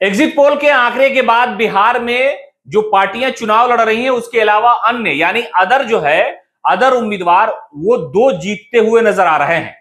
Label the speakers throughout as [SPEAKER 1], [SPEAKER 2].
[SPEAKER 1] Exit poll के आंकड़े के बाद बिहार में जो पार्टियां चुनाव लड़ रही हैं उसके अलावा अन्य यानी अदर जो है अदर उम्मीदवार वो दो जीतते हुए नजर आ रहे हैं।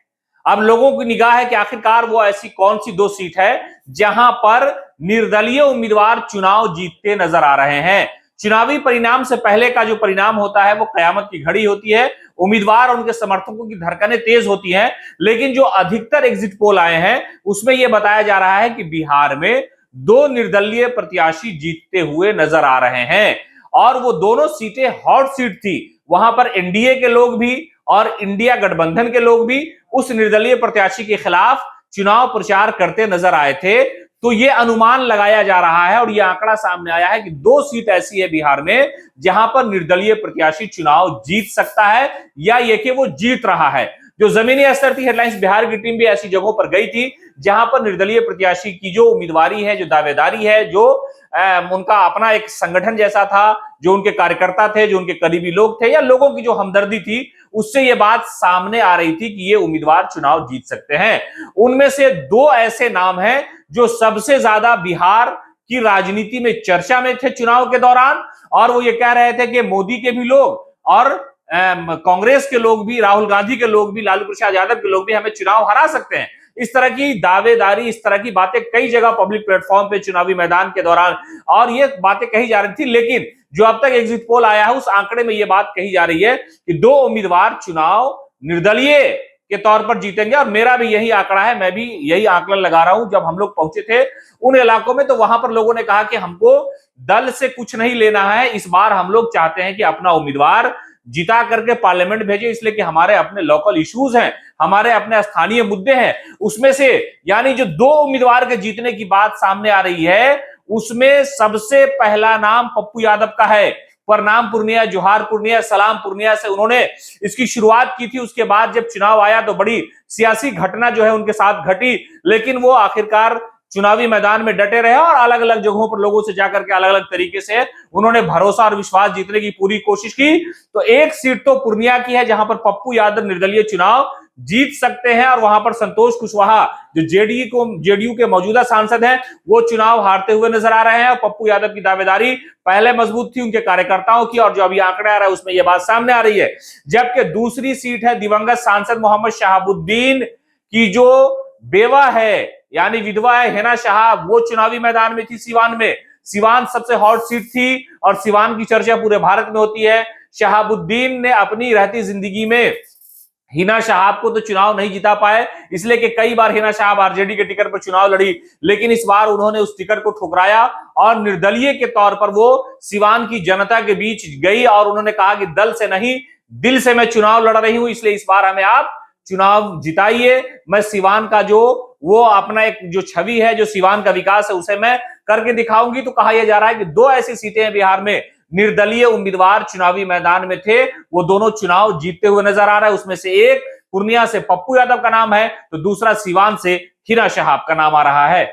[SPEAKER 1] अब लोगों की निगाह है कि आखिरकार वो ऐसी कौन सी दो सीट है जहां पर निर्दलीय उम्मीदवार चुनाव जीतते नजर आ रहे हैं। चुनावी परिणाम से पहले का जो परिणाम होता है वो कयामत की घड़ी होती है। उम्मीदवार और उनके समर्थकों की धड़कनें तेज होती हैं, लेकिन जो अधिकतर एग्जिट पोल आए हैं उसमें यह बताया जा रहा है कि बिहार में दो निर्दलीय प्रत्याशी जीतते हुए नजर आ रहे हैं और वो दोनों सीटें हॉट सीट थी। वहां पर एनडीए के लोग भी और इंडिया गठबंधन के लोग भी उस निर्दलीय प्रत्याशी के खिलाफ चुनाव प्रचार करते नजर आए थे। तो ये अनुमान लगाया जा रहा है और ये आंकड़ा सामने आया है कि दो सीट ऐसी है बिहार में जहां पर निर्दलीय प्रत्याशी चुनाव जीत सकता है या ये कि वो जीत रहा है। जो जमीनी स्तर की हेडलाइंस, बिहार की टीम भी ऐसी जगहों पर गई थी जहां पर निर्दलीय प्रत्याशी की जो उम्मीदवारी है, जो दावेदारी है, जो उनका अपना एक संगठन जैसा था, जो उनके कार्यकर्ता थे, जो उनके करीबी लोग थे या लोगों की जो हमदर्दी थी, उससे यह बात सामने आ रही थी कि ये उम्मीदवार चुनाव जीत सकते हैं। उनमें से दो ऐसे नाम हैं जो सबसे ज्यादा बिहार की राजनीति में चर्चा में थे चुनाव के दौरान, और वो ये कह रहे थे कि मोदी के भी लोग और कांग्रेस के लोग भी, राहुल गांधी के लोग भी, लालू प्रसाद यादव के लोग भी हमें चुनाव हरा सकते हैं। इस तरह की दावेदारी, इस तरह की बातें कई जगह पब्लिक प्लेटफॉर्म पे चुनावी मैदान के दौरान और ये बातें कही जा रही थी। लेकिन जो अब तक एग्जिट पोल आया है उस आंकड़े में यह बात कही जा रही है कि दो उम्मीदवार चुनाव निर्दलीय के तौर पर जीतेंगे और मेरा भी यही आंकड़ा है। मैं भी यही आकलन लगा रहा हूं। जब हम लोग पहुंचे थे उन इलाकों में तो वहां पर लोगों ने कहा कि हमको दल से कुछ नहीं लेना है, इस बार हम लोग चाहते हैं कि अपना उम्मीदवार जिता करके पार्लियामेंट भेजे, इसलिए कि हमारे अपने लोकल इश्यूज हैं, हमारे अपने स्थानीय मुद्दे हैं। उसमें से यानी जो दो उम्मीदवार के जीतने की बात सामने आ रही है उसमें सबसे पहला नाम पप्पू यादव का है। प्रणाम पूर्णिया, जोहार पूर्णिया, सलाम पूर्णिया से उन्होंने इसकी शुरुआत की थी। उसके बाद जब चुनाव आया तो बड़ी सियासी घटना जो है उनके साथ घटी, लेकिन वो आखिरकार चुनावी मैदान में डटे रहे और अलग अलग जगहों पर लोगों से जाकर के अलग अलग तरीके से उन्होंने भरोसा और विश्वास जीतने की पूरी कोशिश की। तो एक सीट तो पूर्णिया की है जहां पर पप्पू यादव निर्दलीय चुनाव जीत सकते हैं और वहां पर संतोष कुशवाहा जो जेडीयू के मौजूदा सांसद हैं वो चुनाव हारते हुए नजर आ रहे हैं। और पप्पू यादव की दावेदारी पहले मजबूत थी उनके कार्यकर्ताओं की और जो अभी आंकड़ा आ रहा है उसमें यह बात सामने आ रही है। जबकि दूसरी सीट है दिवंगत सांसद मोहम्मद शहाबुद्दीन की जो बेवा है यानी विधवा है हिना शहाब, वो चुनावी मैदान में थी सिवान में। सिवान सबसे हॉट सीट थी और सिवान की चर्चा पूरे भारत में होती है। शहाबुद्दीन ने अपनी रहती जिंदगी में हिना शहाब को तो चुनाव नहीं जिता पाए, इसलिए कि कई बार हिना शहाब आरजेडी के टिकट पर चुनाव लड़ी, लेकिन इस बार उन्होंने उस टिकट को ठुकराया और निर्दलीय के तौर पर वो सिवान की जनता के बीच गई और उन्होंने कहा कि दल से नहीं दिल से मैं चुनाव लड़ रही हूं, इसलिए इस बार हमें आप चुनाव जिताइए। मैं सिवान का जो वो अपना एक जो छवि है, जो सिवान का विकास है, उसे मैं करके दिखाऊंगी। तो कहा यह जा रहा है कि दो ऐसी सीटें हैं बिहार में निर्दलीय उम्मीदवार चुनावी मैदान में थे, वो दोनों चुनाव जीतते हुए नजर आ रहा है। उसमें से एक पूर्णिया से पप्पू यादव का नाम है तो दूसरा सिवान से हिना शहाब का नाम आ रहा है।